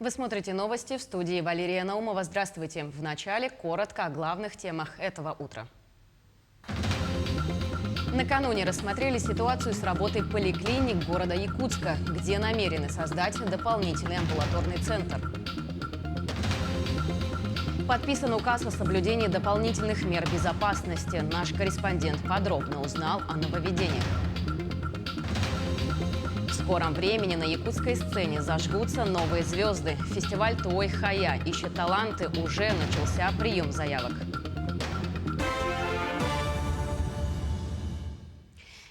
Вы смотрите новости, в студии Валерия Наумова. Здравствуйте. В начале коротко о главных темах этого утра. Накануне рассмотрели ситуацию с работой поликлиник города Якутска, где намерены создать дополнительный амбулаторный центр. Подписан указ о соблюдении дополнительных мер безопасности. Наш корреспондент подробно узнал о нововведениях. В скором времени на якутской сцене зажгутся новые звезды. Фестиваль «Твой Хая» ищет таланты. Уже начался прием заявок.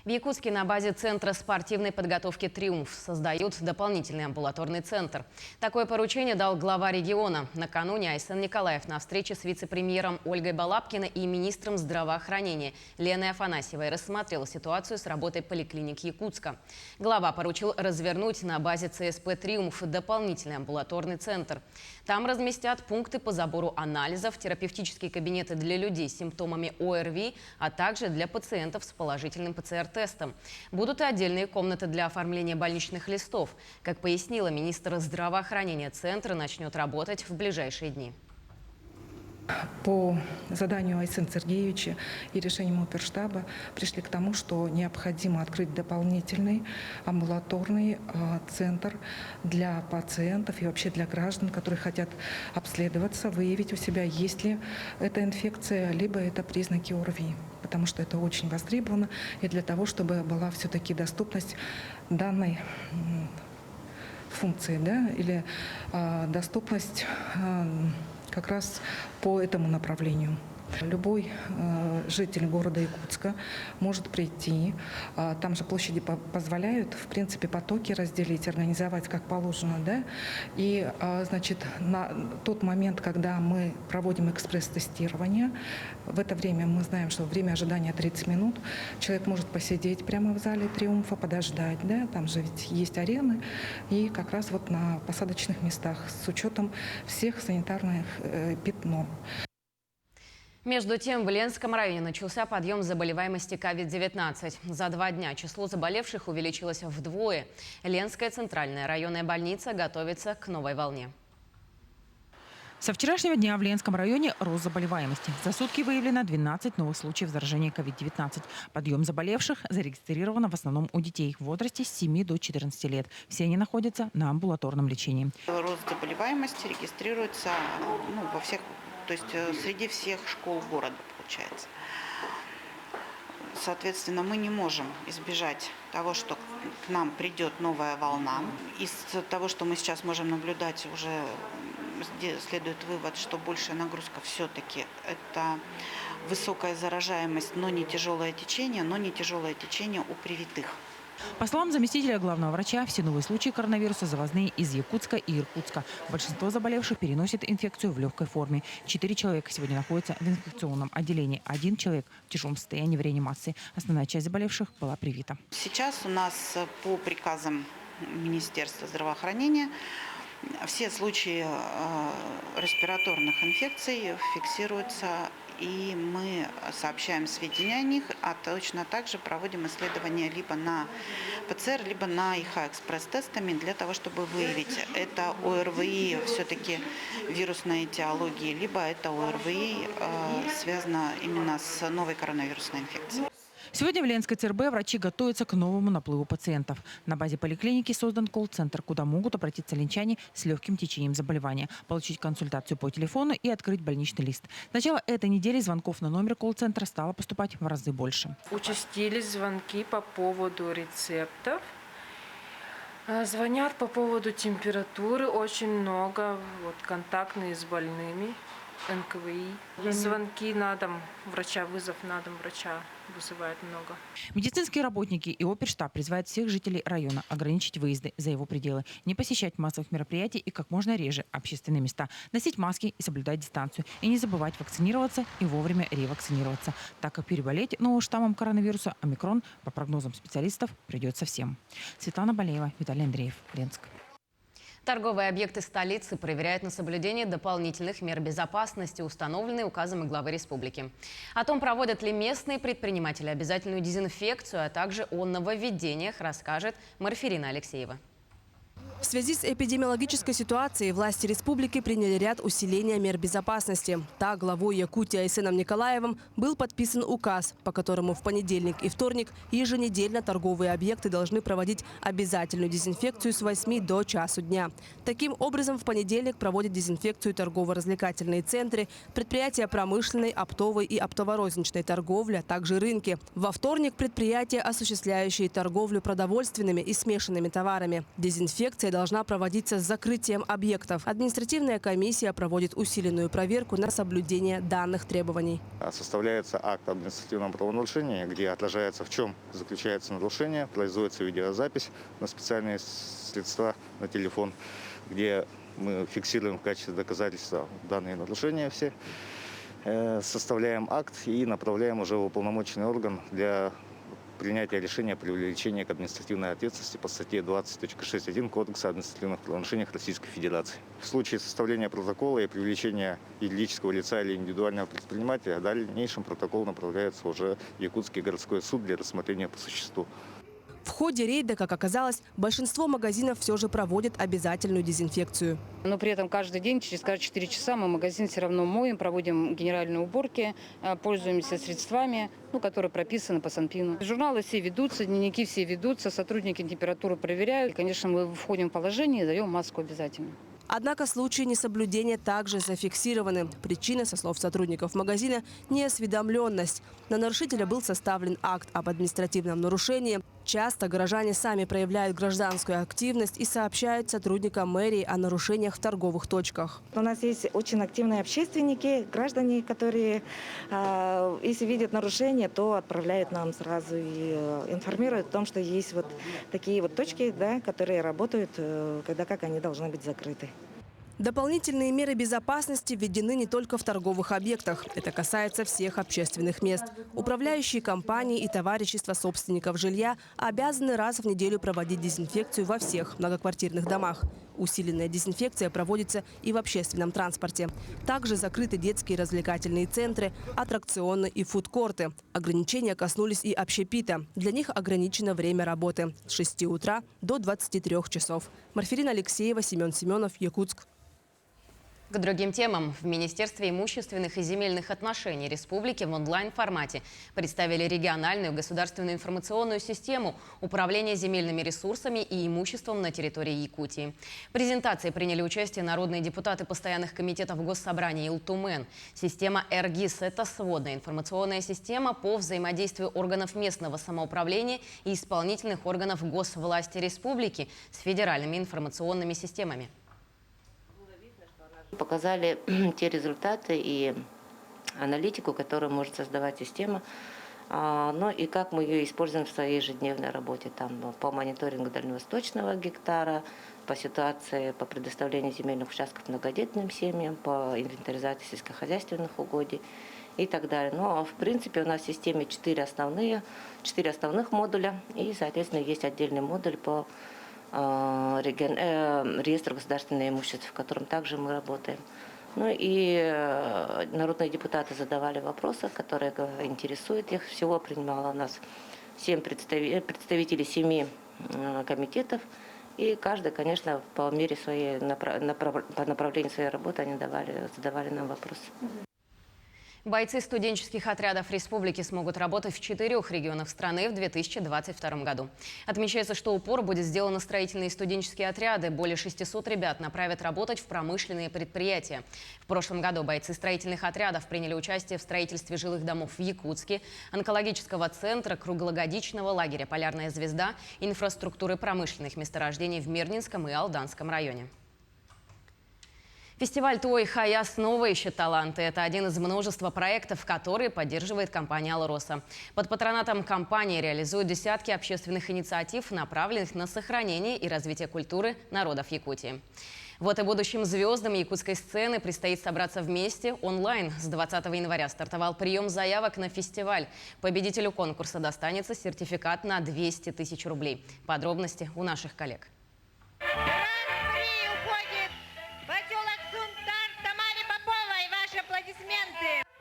В Якутске на базе Центра спортивной подготовки «Триумф» создают дополнительный амбулаторный центр. Такое поручение дал глава региона. Накануне Айсен Николаев на встрече с вице-премьером Ольгой Балабкиной и министром здравоохранения Леной Афанасьевой рассмотрел ситуацию с работой поликлиник Якутска. Глава поручил развернуть на базе ЦСП «Триумф» дополнительный амбулаторный центр. Там разместят пункты по забору анализов, терапевтические кабинеты для людей с симптомами ОРВИ, а также для пациентов с положительным ПЦР-тестом. Будут и отдельные комнаты для оформления больничных листов. Как пояснила министр здравоохранения, центр начнет работать в ближайшие дни. По заданию Айсена Сергеевича и решением оперштаба пришли к тому, что необходимо открыть дополнительный амбулаторный центр для пациентов и вообще для граждан, которые хотят обследоваться, выявить у себя, есть ли эта инфекция, либо это признаки ОРВИ. Потому что это очень востребовано, и для того, чтобы была все-таки доступность данной функции, да, или доступность как раз по этому направлению. Любой житель города Якутска может прийти, там же площади позволяют, в принципе, потоки разделить, организовать как положено, да, и, значит, на тот момент, когда мы проводим экспресс-тестирование, в это время мы знаем, что время ожидания 30 минут, человек может посидеть прямо в зале «Триумфа», подождать, да, там же ведь есть арены, и как раз вот на посадочных местах с учетом всех санитарных пятно. Между тем, в Ленском районе начался подъем заболеваемости COVID-19. За 2 дня число заболевших увеличилось вдвое. Ленская центральная районная больница готовится к новой волне. Со вчерашнего дня в Ленском районе рост заболеваемости. За сутки выявлено 12 новых случаев заражения COVID-19. Подъем заболевших зарегистрировано в основном у детей в возрасте с 7 до 14 лет. Все они находятся на амбулаторном лечении. Рост заболеваемости регистрируется во всех, то есть среди всех школ города, получается. Соответственно, мы не можем избежать того, что к нам придет новая волна. Из того, что мы сейчас можем наблюдать, уже следует вывод, что большая нагрузка все-таки это высокая заражаемость, но не тяжелое течение у привитых. По словам заместителя главного врача, все новые случаи коронавируса завозные из Якутска и Иркутска. Большинство заболевших переносит инфекцию в легкой форме. 4 человека сегодня находятся в инфекционном отделении. 1 человек в тяжелом состоянии в реанимации. Основная часть заболевших была привита. Сейчас у нас по приказам Министерства здравоохранения все случаи респираторных инфекций фиксируются, и мы сообщаем сведения о них, а точно также проводим исследования либо на ПЦР, либо на ИХ-экспресс-тестами для того, чтобы выявить, это ОРВИ все-таки вирусной этиологии, либо это ОРВИ связано именно с новой коронавирусной инфекцией. Сегодня в Ленской ЦРБ врачи готовятся к новому наплыву пациентов. На базе поликлиники создан колл-центр, куда могут обратиться ленчане с легким течением заболевания, получить консультацию по телефону и открыть больничный лист. С начала этой недели звонков на номер колл-центра стало поступать в разы больше. Участились звонки по поводу рецептов. Звонят по поводу температуры очень много, контактные с больными. НКВИ. Звонки на дом врача, вызов на дом врача вызывает много. Медицинские работники и оперштаб призывают всех жителей района ограничить выезды за его пределы, не посещать массовых мероприятий и как можно реже общественные места, носить маски и соблюдать дистанцию, и не забывать вакцинироваться и вовремя ревакцинироваться, так как переболеть новым штаммом коронавируса омикрон, по прогнозам специалистов, придется всем. Светлана Балеева, Виталий Андреев, Ленск. Торговые объекты столицы проверяют на соблюдение дополнительных мер безопасности, установленные указом главы республики. О том, проводят ли местные предприниматели обязательную дезинфекцию, а также о нововведениях, расскажет Марфирина Алексеева. В связи с эпидемиологической ситуацией власти республики приняли ряд усиления мер безопасности. Так, главой Якутии Айсеном Николаевым был подписан указ, по которому в понедельник и вторник еженедельно торговые объекты должны проводить обязательную дезинфекцию с 8 до часу дня. Таким образом, в понедельник проводят дезинфекцию торгово-развлекательные центры, предприятия промышленной, оптовой и оптово-розничной торговли, а также рынки. Во вторник предприятия, осуществляющие торговлю продовольственными и смешанными товарами. Дезинфекция должна проводиться с закрытием объектов. Административная комиссия проводит усиленную проверку на соблюдение данных требований. Составляется акт административного правонарушения, где отражается, в чем заключается нарушение, производится видеозапись на специальные средства, на телефон, где мы фиксируем в качестве доказательства данные нарушения все, составляем акт и направляем уже в уполномоченный орган для принятия решения о привлечении к административной ответственности по статье 20.6.1 Кодекса административных правонарушений Российской Федерации. В случае составления протокола и привлечения юридического лица или индивидуального предпринимателя, в дальнейшем протокол направляется уже в Якутский городской суд для рассмотрения по существу. В ходе рейда, как оказалось, большинство магазинов все же проводят обязательную дезинфекцию. Но при этом каждый день, через 4 часа мы магазин все равно моем, проводим генеральные уборки, пользуемся средствами, которые прописаны по Санпину. Журналы все ведутся, дневники все ведутся, сотрудники температуру проверяют. И, конечно, мы входим в положение и даем маску обязательно. Однако случаи несоблюдения также зафиксированы. Причина, со слов сотрудников магазина, неосведомленность. На нарушителя был составлен акт об административном нарушении. Часто горожане сами проявляют гражданскую активность и сообщают сотрудникам мэрии о нарушениях в торговых точках. У нас есть очень активные общественники, граждане, которые, если видят нарушения, то отправляют нам сразу и информируют о том, что есть вот такие вот точки, да, которые работают, когда как они должны быть закрыты. Дополнительные меры безопасности введены не только в торговых объектах. Это касается всех общественных мест. Управляющие компании и товарищества собственников жилья обязаны раз в неделю проводить дезинфекцию во всех многоквартирных домах. Усиленная дезинфекция проводится и в общественном транспорте. Также закрыты детские развлекательные центры, аттракционы и фудкорты. Ограничения коснулись и общепита. Для них ограничено время работы с 6 утра до 23 часов. Марферина Алексеева, Семен Семенов, Якутск. К другим темам. В Министерстве имущественных и земельных отношений республики в онлайн-формате представили региональную государственную информационную систему управления земельными ресурсами и имуществом на территории Якутии. В презентации приняли участие народные депутаты постоянных комитетов Госсобрания Илтумен. Система РГИС – это сводная информационная система по взаимодействию органов местного самоуправления и исполнительных органов госвласти республики с федеральными информационными системами. Показали те результаты и аналитику, которую может создавать система, ну и как мы ее используем в своей ежедневной работе. Там по мониторингу дальневосточного гектара, по ситуации по предоставлению земельных участков многодетным семьям, по инвентаризации сельскохозяйственных угодий и так далее. Но в принципе у нас в системе 4 основных модуля и, соответственно, есть отдельный модуль по реестр государственного имущества, в котором также мы работаем. Ну и народные депутаты задавали вопросы, которые интересуют их. Всего принимало у нас 7 представителей 7 комитетов. И каждый, конечно, по мере своей, по направлению своей работы они задавали нам вопросы. Бойцы студенческих отрядов республики смогут работать в 4 регионах страны в 2022 году. Отмечается, что упор будет сделан на строительные студенческие отряды. Более 600 ребят направят работать в промышленные предприятия. В прошлом году бойцы строительных отрядов приняли участие в строительстве жилых домов в Якутске, онкологического центра, круглогодичного лагеря «Полярная звезда», инфраструктуры промышленных месторождений в Мирнинском и Алданском районе. Фестиваль «Твой Хаяс» снова ищет таланты. Это один из множества проектов, которые поддерживает компания «Алроса». Под патронатом компании реализуют десятки общественных инициатив, направленных на сохранение и развитие культуры народов Якутии. Вот и будущим звездам якутской сцены предстоит собраться вместе онлайн. С 20 января стартовал прием заявок на фестиваль. Победителю конкурса достанется сертификат на 200 тысяч рублей. Подробности у наших коллег.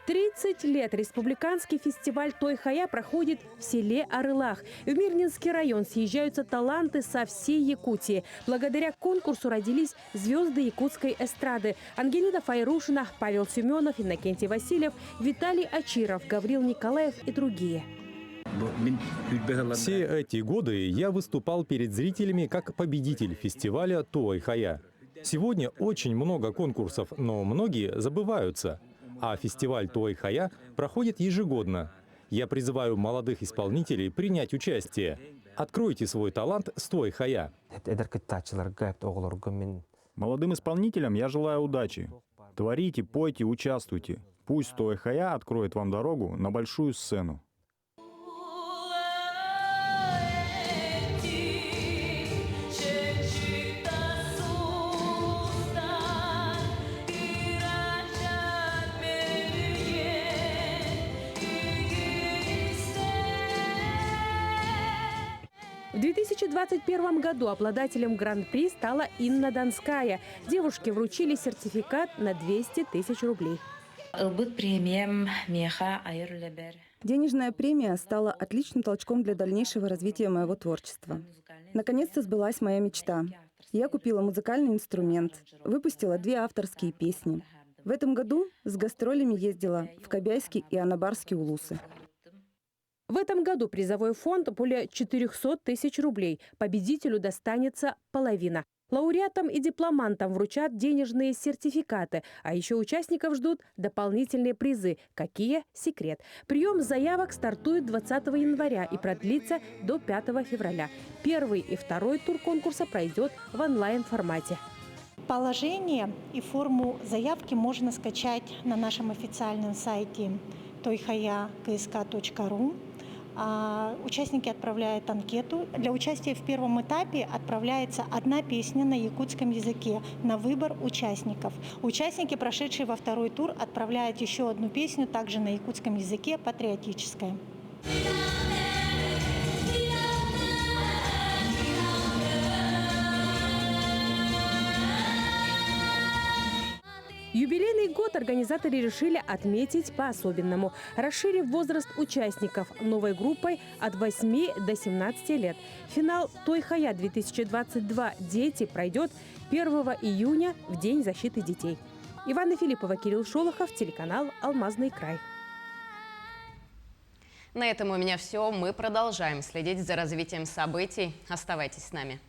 30 30 лет республиканский фестиваль «Той-Хая» проходит в селе Арылах. В Мирнинский район съезжаются таланты со всей Якутии. Благодаря конкурсу родились звезды якутской эстрады. Ангелина Файрушина, Павел Семенов, Иннокентий Васильев, Виталий Ачиров, Гаврил Николаев и другие. Все эти годы я выступал перед зрителями как победитель фестиваля «Той-Хая». Сегодня очень много конкурсов, но многие забываются. А фестиваль «Той-Хая» проходит ежегодно. Я призываю молодых исполнителей принять участие. Откройте свой талант с «Той-Хая». Молодым исполнителям я желаю удачи. Творите, пойте, участвуйте. Пусть «Той-Хая» откроет вам дорогу на большую сцену. В 2021 году обладателем гран-при стала Инна Донская. Девушке вручили сертификат на 200 тысяч рублей. Денежная премия стала отличным толчком для дальнейшего развития моего творчества. Наконец-то сбылась моя мечта. Я купила музыкальный инструмент, выпустила 2 авторские песни. В этом году с гастролями ездила в Кобяйский и Анабарский улусы. В этом году призовой фонд более 400 тысяч рублей. Победителю достанется половина. Лауреатам и дипломантам вручат денежные сертификаты. А еще участников ждут дополнительные призы. Какие? Секрет. Прием заявок стартует 20 января и продлится до 5 февраля. Первый и второй тур конкурса пройдет в онлайн-формате. Положение и форму заявки можно скачать на нашем официальном сайте toyhaya.ksk.ru. Участники отправляют анкету. Для участия в первом этапе отправляется 1 песня на якутском языке на выбор участников. Участники, прошедшие во второй тур, отправляют еще 1 песню, также на якутском языке, патриотическая. Юбилейный год организаторы решили отметить по-особенному, расширив возраст участников новой группой от 8 до 17 лет. Финал «Той-Хая» 2022 «Дети» пройдет 1 июня в День защиты детей. Ивана Филиппова, Кирилл Шолохов, телеканал «Алмазный край». На этом у меня все. Мы продолжаем следить за развитием событий. Оставайтесь с нами.